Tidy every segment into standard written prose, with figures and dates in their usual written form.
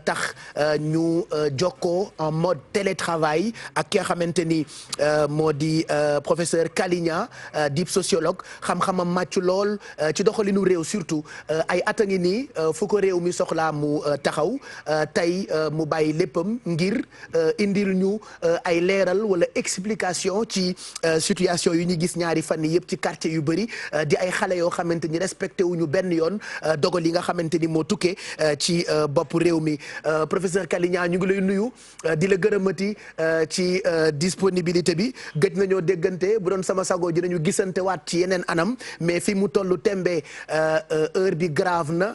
tax ñu jokkoo en mode télétravail ak ki nga xamante ni moo di professeur Kaligna di sociologue xam-xamam màcc lool ci doxalinu réew surtout ay at a ngi nii fu ko réew mi soxlaa mu taxaw tey mu bàyyi léppam ngir indil ñu ay leeral wala explication ci situation yu ñu gis ñaari fan yëpp ci quartier yu bëri di ay xale yoo xamante ni respecté wuñu benn yoon dogal yi nga xamante ni moo tukkee ci bopp réew mi professeur Kaligna ñu ngi lay nuyu di la gërëmati ci disponibilité bi gëj nañoo déggante bu doon sama sago dinañu gisante waat ci yeneen anam mais fi mu tollu tembe heure bi grave na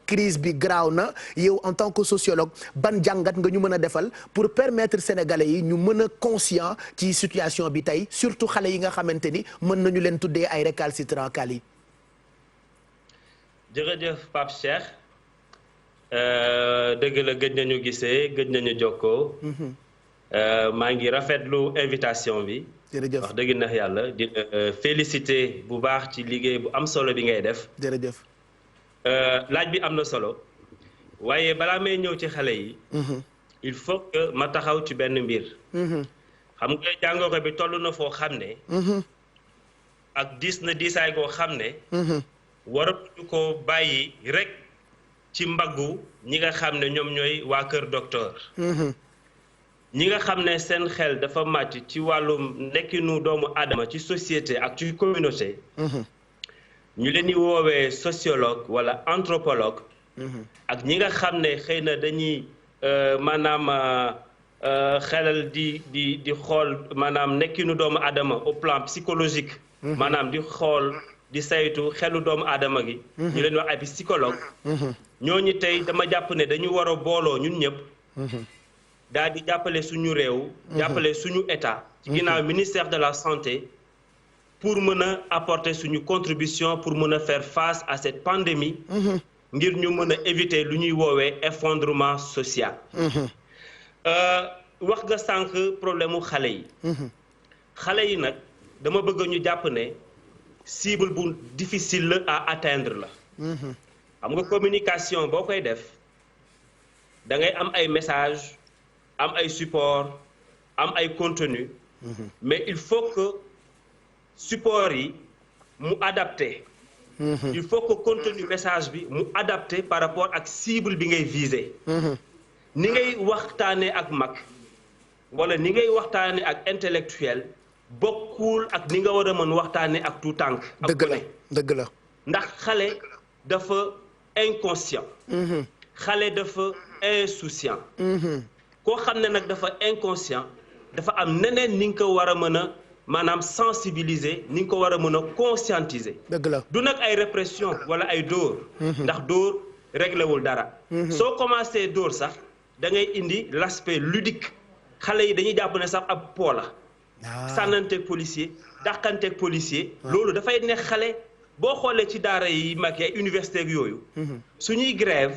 crise bi graaw na yow en tant que sociologue ban jàngat nga ñu mën a defal pour permettre sénégalais yi ñu mën a conscient ci situation bi tey surtout xale yi nga xamante ni mën nañu leen tuddee ay récalcitrants Kali. jërëjëf Pape Cheikh dëgg la gëj nañu gisee gëj nañu jokkoo maa ngi rafetlu invitation bi jërëjëf wax dëgg na yàlla di féliciter bu baax ci liggéey bu am solo bi ngay def jërëjëf laaj bi am na solo waaye balaa may ñëw ci xale yi il faut que ma taxaw ci benn mbir xam nga jàngoro bi toll na foo xam ne ak diis na diisaay goo xam ne waratuñu ko bàyyi rek ci mbaggu ñi nga xam ne ñoom ñooy waa kër docteur ñi nga xam ne seen xel dafa màcc ci wàllum nekkinu doomu aadama ci société ak ci communauté ñu leen di woowee sociologue wala anthropologue ak ñi nga xam ne xëy na dañuy maanaam xelal di xool maanaam nekkinu doomu aadama au plan psychologique maanaam di xool di saytu xelu doomu aadama gi ñu leen wax ay psychologue ñooñu tey dama jàpp ne dañu war a booloo ñun ñëpp daal di jàppale suñu réew jàppale suñu état ci ginnaaw ministère de la santé pour mën a apporter suñu contribution pour mën a faire face à cette pandémie ngir ñu mën a éviter lu ñuy woowee effondrement social wax nga sànq problème mu xale yi xale yi nag dama bëgg ñu jàpp ne cible bu difficile la à atteindre la xam nga communication boo koy def da ngay am ay message am ay support am ay contenu mais il faut que support yi mu adapté il faut que contenu message bi mu adapté par rapport ak cible bi ngay viser ni ngay waxtaane ak mag wala ni ngay waxtaane ak intellectuel bokkul ak ni nga war a mën waxtaane ak tout tànk dëgg la ndax xale dafa inconscient xale dafa insouciant koo xam ne nag dafa inconscient dafa am neneen ni nga ko war a mën a maanaam sensibiliser ni nga ko war a mën a conscientiser dëgg la du nag ay répression wala ay dóor ndax dóor réglé wul dara soo commencé dóor sax da ngay indi l'aspect ludique xale yi dañuy jàpp ne sax ab po la sànnanteeg policier dàqanteeg policier loolu dafay neex xale boo xoolee ci daara yi mag yi ay université ak yooyu suñuy grève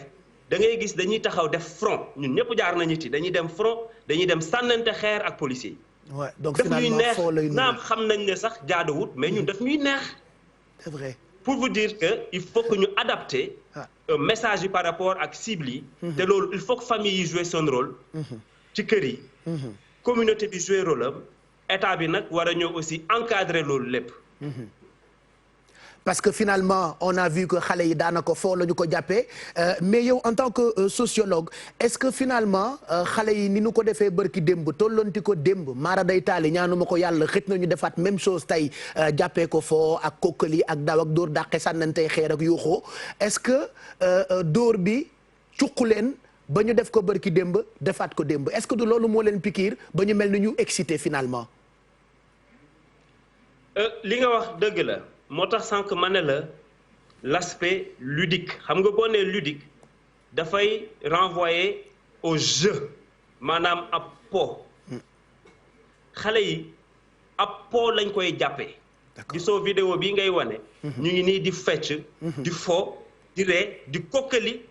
da ngay gis dañuy taxaw def front ñun ñëpp jaar nañu ci dañuy dem front dañuy dem sànnante xeer ak policier ouais, donc daf ñuy neex naam xam nañ ne sax jaaduwut mais ñun daf ñuy neex c'est vrai pour vous dire que il faut que ñu adapter message yi par rapport ak cible yi te loolu il faut que famille yi jouer son rôle ci kër yi communauté bi jouer rôle am état bi nag war a ñëw aussi encadrer loolu lépp parce que finalement on a vu que xale yi daanaka foo la ñu ko jàppee mais yow en tant que sociologue est-ce que finalement xale yi ni nu ko defee bërki démb tollanti ko démb maara day taali ñaanuma ko yàlla xëj nañu defaat même chose tey jàppee ko foo ak kokkali ak daw ak dóor dàqe sànnantey xeer ak yuuxoo est-ce que dóor bi cuq leen ba ñu def ko bërki démb defaat ko démb est-ce que du loolu moo leen pikiir ba ñu mel ni ñu excité finalement li nga wax dëgg la moo tax sànq ma ne la l'aspect ludique xam nga boo nee ludique dafay renvoyer au jeu maanaam ab po xale yi ab po lañ koy jàppee gisoo vidéo bii ngay wane ñu ngi nii di fecc di fo di ree di kokkali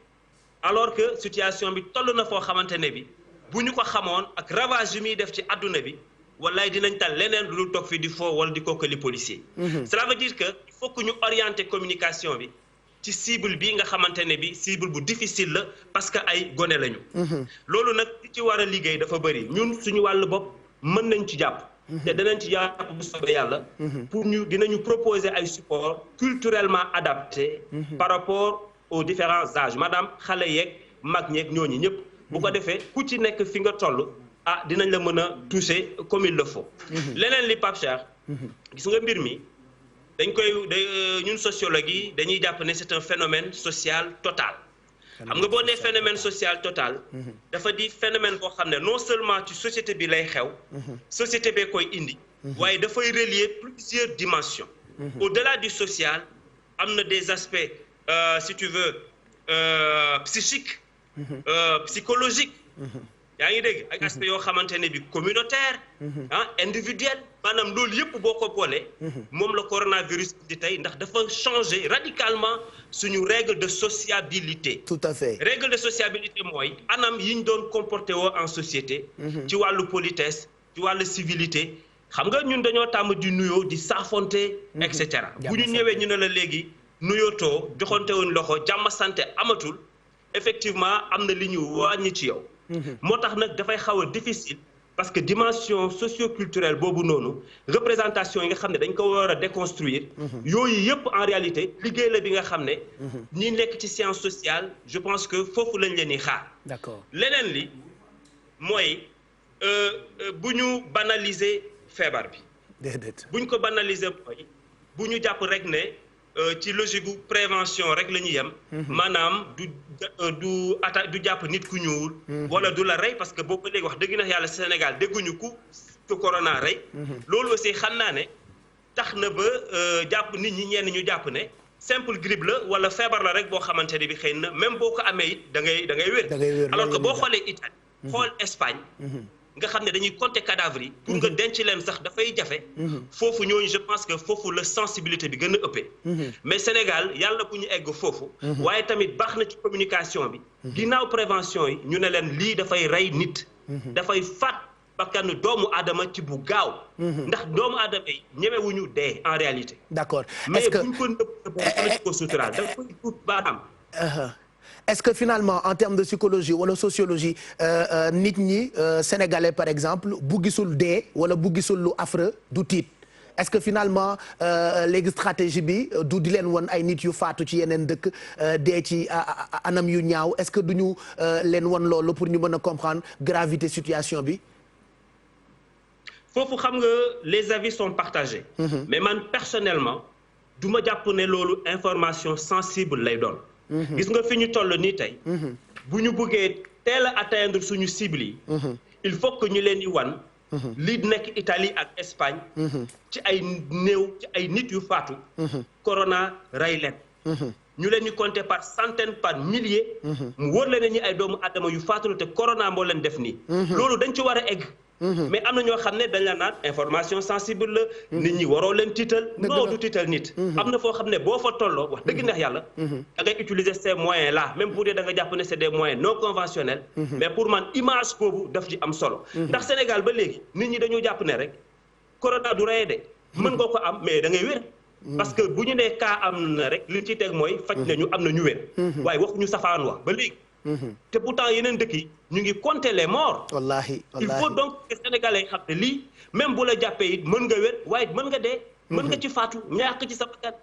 alors que situation bi toll na foo xamante ne bi bu ñu ko xamoon ak ravage yi muy def ci adduna bi wallaay dinañ tal leneen lu toog fi di fo wala di kokkali policier cela veut dire que il faut que ñu orienter communication bi ci cible bi nga xamante ne bi cible bu difficile la parce que ay gone lañu. loolu nag li ci war a liggéey dafa bëri ñun suñu wàllu bopp mën nañ ci jàpp. te danañ ci jàpp bu soobee yàlla. pour dinañu proposer ay supports culturellement adaptés. par rapport aux différents âges maanaam xale yeeg mag ñeeg ñooñu ñëpp. bu ko defee ku ci nekk fi nga toll dinañ la mën a toucher comme il le faut. leneen li Pape Cheikh. gis nga mbir mi. dañ koy ñun sociologue yi dañuy jàpp ne c'est un phénomène social total xam nga boo nee phénomène social total dafa di phénomène boo xam ne non seulement ci société bi lay xew société bee koy indi waaye dafay relier plusieurs dimensions au-delà du social am na des aspects si tu veux psychiques psychologiques yaa ngi dégg ak aspect yoo xamante ne bi communautaire individuel maanaam loolu yëpp boo ko boolee moom la coronavirus di tey ndax dafa changer radicalement suñu règle de sociabilité. tout à fait règle de sociabilité mooy anam yi ñu doon comporté woo en société ci wàllu politesse ci wàllu civilité xam nga ñun dañoo tàmm di nuyoo di saafonte et cetera bu ñu ñëwee ñu ne la léegi nuyootoo joxante woon loxo jàmm santé amatul effectivement am na li ñu wàññi ci yow moo tax nag dafay xaw a difficile parce que dimension socio-culturelle boobu noonu représentation yi nga xam ne dañ ko war a déconstruire yooyu yëpp en réalité liggéey la bi nga xam ne ñi nekk ci science sociale je pense que foofu lañ leen di xaar. d'accord leneen li mooy bu ñu banaliser feebar bi. déedéet bu ñu ko banaliser mooy bu ñu jàpp rek ne ci logique gu prévention rek la ñuy yem. maanaam du jàpp nit ku ñuul. wala du la rey parce que boobu ba léegi wax dëgg na yàlla Sénégal dégguñu ku corona rey. loolu aussi xam naa ne tax na ba jàpp nit ñi ñenn ñu jàpp ne simple grippe la wala feebar la rek boo xamante ne bi xëy na même boo ko amee it da ngay wér. alors que boo xoolee Italie. xool Espagne. nga xam ne dañuy compter cadavres yi. pour nga denc leen sax dafay jafe. foofu ñooñu je pense que foofu la sensibilité bi gën a ëppee. mais Sénégal yàlla bu ñu egg foofu. waaye tamit baax na ci communication bi. ginnaaw prévention yi ñu ne leen lii dafay rey nit. dafay faat bakkanu doomu aadama ci bu gaaw. ndax doomu aadama yi ñemewuñu dee en réalité. d'accord mais buñ ko nëbb ko suturaal dafay tuut baaraam. est-ce que finalement en termes de psychologie wala sociologie nit ñi sénégalais par exemple bu gisul dee wala bu gisul lu affreux du tiit est-ce que finalement léegi stratégie bi du di leen won ay nit yu faatu ci yeneen dëkk dee ci anam yu ñaaw est-ce que du ñu leen won loolu pour ñu mën a comprendre gravité situation bi. foofu xam nga les avis sont partagés. mais man personnellement du ma jàpp ne loolu information sensible lay doon. gis nga fi ñu toll nii tey. bu ñu bëggee teel a atteindre suñu cible yi. il faut que ñu leen di wan. li nekk Italie ak Espagne. ci ay néew ci ay nit yu faatu. corona rey leen. ñu leen di compter par centaines par milliers. mu wóor leen ñi ay doomu adama yu faatu te corona moo leen def nii. loolu dañ ci war a egg. mais am na ñoo xam ne dañ la naan information sensible la. nit ñi waroo leen tiital. non du tiital nit. am na foo xam ne boo fa tolloo wax dëgg neex yàlla. da ngay utiliser ces moyens là même bu dee da nga jàpp ne c'est des moyens non conventionnels. mais pour man image boobu daf ci am solo. ndax Sénégal ba léegi nit ñi dañoo jàpp ne rek corona du reye de. mën nga ko am mais da ngay wér. parce que bu ñu nee cas am na rek li ci teg mooy faj nañu am na ñu wér. waaye waxuñu safaan wa ba léegi. te pourtant yeneen dëkk yi ñu ngi compter les morts. wallaahi il faut donc que Sénégalais yi xam ne lii même bu la jàppee it mën nga wér waaye mën nga dee. mën nga ci faatu ñàkk ci sa bakkan.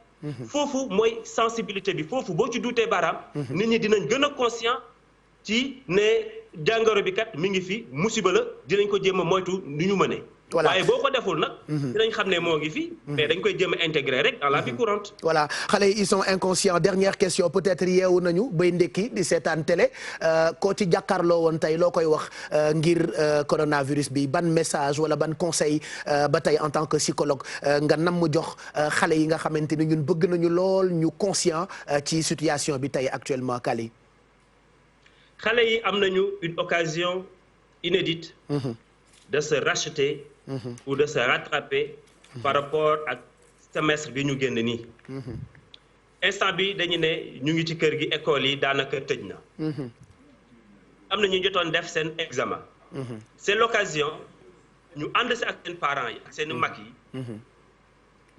foofu mooy sensibilité bi foofu boo ci duutee baaraam. nit ñi dinañ gën a conscient ci ne jàngoro bi kat mi ngi fi musiba la dinañ ko jéem a moytu ni ñu mënee. voilà waaye boo ko deful nag. dinañ xam ne moo ngi fi. mais dañ koy jéem a intégrer rek dans la vie courante. voilà xale yi ils sont inconscients dernière question peut-être yeewu nañu bay ndekki di seetaan télé koo ci jàkkaarloo woon tey loo koy wax ngir coronavirus bi ban message wala ban conseil ba tey en tant que psychologue nga nam mu jox xale yi nga xamante ni ñun bëgg nañu lool ñu conscient ci situation bi tey actuellement Kali. xale yi am nañu une occasion inédite. de se racheter. ou de se rattraper par rapport ak semestre bi ñu génn nii. instant bi dañu ne ñu ngi ci kër gi école yi daanaka tëj na. am na ñu jotoon def seen examen. c'est l'occasion ñu ànd si ak seen parents yi ak seen mag yi.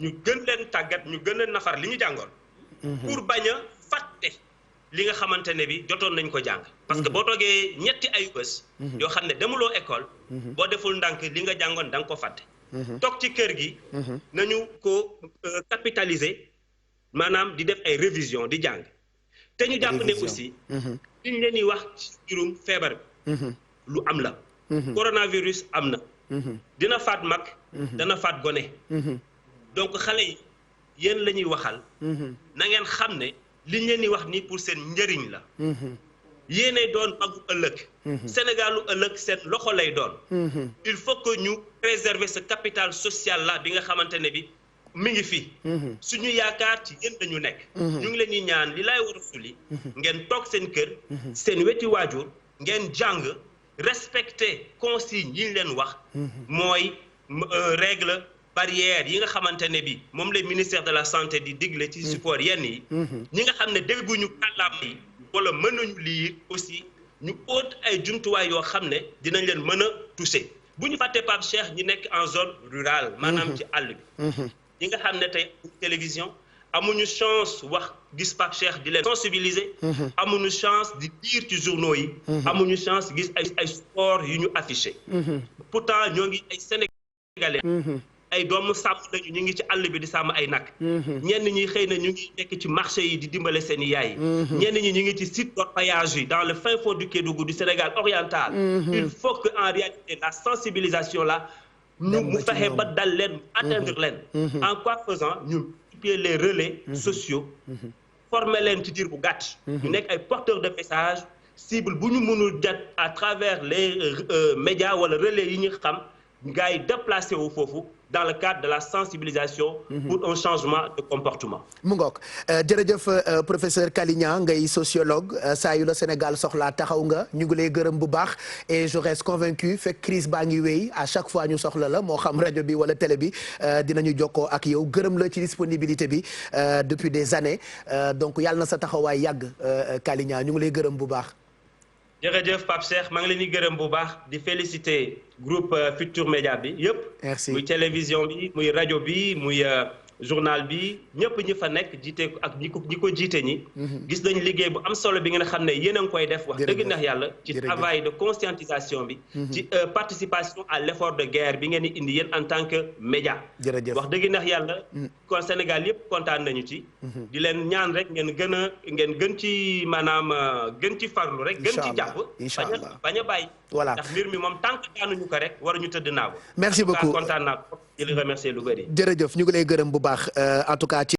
ñu gën leen tàggat ñu gën leen nafar li ñu jàngoon. pour bañ a li nga xamante ne bi jotoon nañ ko jàng. parce que boo toogee ñetti ay bés. yoo xam ne demuloo école. boo deful ndànk li nga jàngoon da nga ko fàtte. toog ci kër gi. nañu ko capitaliser maanaam di def ay révision di jàng. te ñu jàpp ne aussi. liñ leen di wax ci juróom feebar bi. lu am la. coronavirus am na. dina faat mag. dana faat gone. donc xale yi yéen la ñuy waxal. na ngeen xam ne liñ leen di wax nii pour seen njëriñ la. yéenay doon magu ëllëg. Sénégalu ëllëg seen loxo lay doon. il faut que ñu préserver ce capital social là bi nga xamante ne bi mi ngi fi. suñu yaakaar ci yéen dañu nekk. ñu ngi leen di ñaan li laay war a suli ngeen toog seen kër. seen weti waajur ngeen jàng respecter consignes yi ñu leen wax. mooy règle barrière yi nga xamante ne bi moom le ministère de la santé di digle ci support yenn yi. ñi nga xam ne dégguñu kàllaama yi wala mën nañu lire aussi ñu óot ay jumtuwaay yoo xam ne dinañ leen mën a toucher bu ñu fàttee Pape Cheikh ñi nekk en zone rurale maanaam ci àll bi. ñi nga xam ne tey télévision amuñu chance wax gis Pape Cheikh di leen sensibiliser. amuñu chance di lire ci journaux yi. amuñu chance gis ay sport yu ñu affiché. pourtant ñoo ngi ay sénégalais. ay doomu sàmm lañu ñu ngi ci àll bi di sàmm ay nag. ñenn ñi xëy na ñu ngi nekk ci marché yi di dimbale seen i yaay. ñenn ñi ñu ngi ci site d'orpaillage yi dans le fin fond du Kédougou du Sénégal oriental. il faut que en réalité la sensibilisation là. mu fexe ba dal leen atteindre leen. en quoi faisant ñu multiplier les relais sociaux. former leen ci diir bu gàtt. ñu nekk ay porteurs de message cible bu ñu mënul jot à travers les médias wala relais yi ñu xam gars yi déplacé wu foofu. dans le cadre de la sensibilisation. pour un changement de comportement. mu ngoog jërëjëf professeur Kaligna ngay sociologue saa yu la Sénégal soxlaa taxaw nga ñu ngi lay gërëm bu baax et je reste convaincu fekk crise baa ngi wéy à chaque fois ñu soxla la moo xam rajo bi wala télé bi dinañu jokkoo ak yow gërëm la ci disponibilité bi depuis des années donc yàlla na sa taxawaay yàgg Kaligna ñu ngi lay gërëm bu baax. jërëjëf Pape Cheikh maa ngi leen di gërëm bu baax di féliciter groupe Futurs Médias bi yëpp. merci muy télévision bi muy rajo bi muy journal bi ñëpp ñi fa nekk jiite ak ñi ko jiite ñi. gis nañ liggéey bu am solo bi ngeen xam ne yéen a ngi koy def. wax dëgg neex yàlla ci travail de conscientisation bi. ci participation à l'effort de guerre bi ngeen di indi yéen en tant que média. jërëjëf wax dëgg neex yàlla. kon Sénégal yëpp kontaan nañu ci. di leen ñaan rek ngeen gën ci maanaam gën ci farlu rek. gën ci jàpp bañ a bàyyi. voilà ndax mbir mi moom tant que daanuñu ko rek waruñu tëdd naa ko. merci beaucoup kontaan naa ko di la remercier lu bëri. jërëjëf ñu ngi lay gërëm bu baax en tout cas ci